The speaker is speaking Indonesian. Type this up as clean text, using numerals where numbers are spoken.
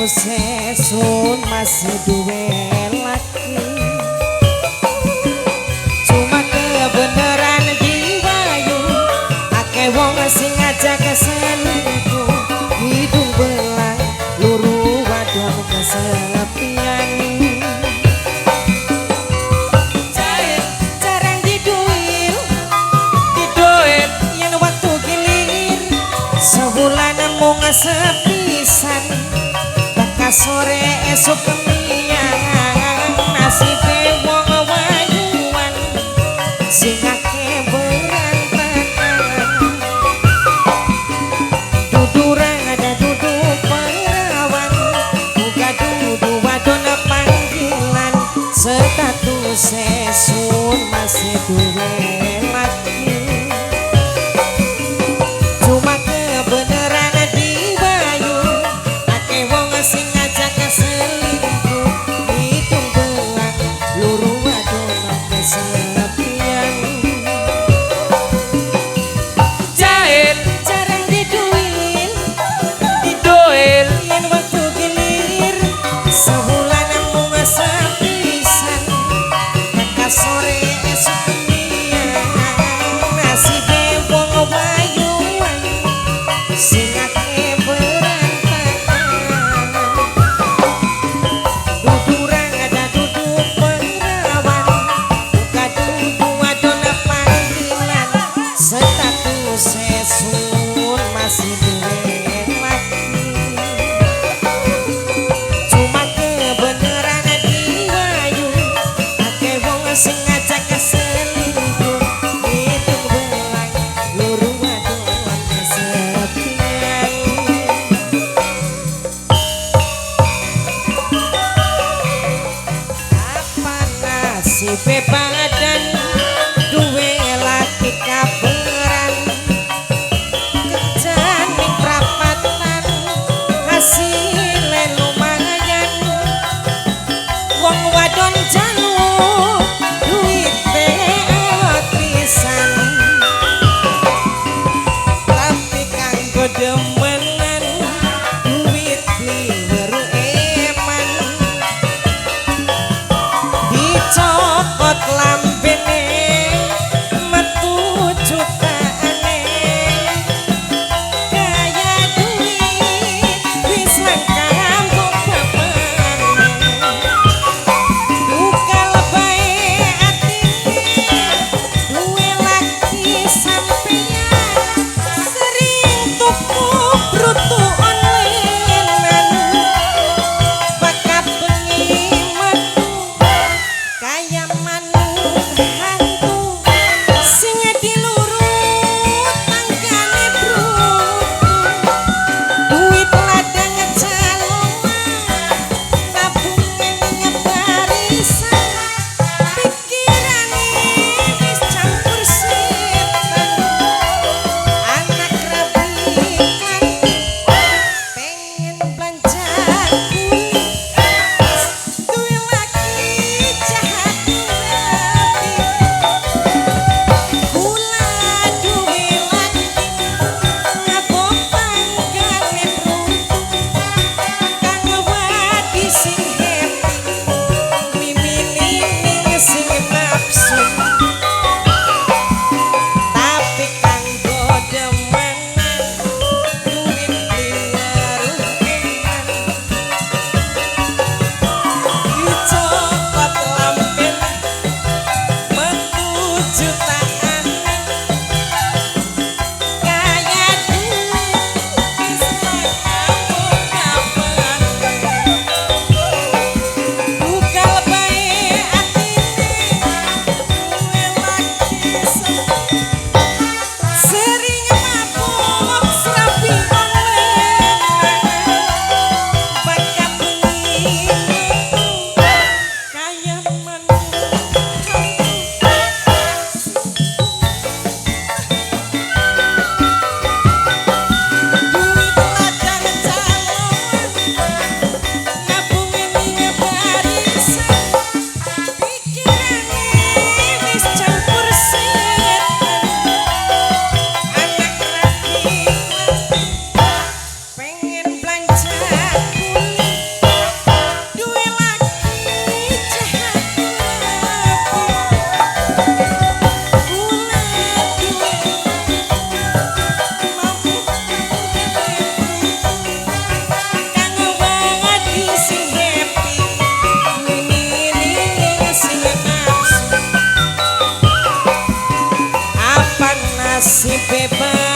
sesun masih duwe laki. Cuma kebeneran jiwayu akeh wong sing ngajak selingkuh. Hidung belang luru wadon kesepian. Jarang diduil yen waktu gilir. Sebulan mung sepisan sore esok kemiang. Nasibe wong wayuan sing akeh berantakan. Dudurang ada duduk perawan, buka dudu wadon panggilan. Status sesun masih duwe laki. Cuma kebeneran diwayu akeh wong sing selingkuh. Hitung belang luru wadon kesepian. Jahil jarang diduil yen waktu gilir. Sebulan mung sepisan maka sore esuk kemiang. Nasibe wong wayuan sing akeh sesun masih duwe laki. Cuma kebeneran diwayu akeh wong sing ngajak selingkuh. Hitung belang luru wadon kesepian. Apa nasibe badan duwe laki kaberan. Hasilnya lumayan. Wong wadon jaluk duit awet pisan, tapi kanggo demenan duit liweru eman. Dicokot lambene metu jutaane. Kaya duit wis langkah bapak. Duka lebay atine duwe laki sampeyan sering tuku Bye.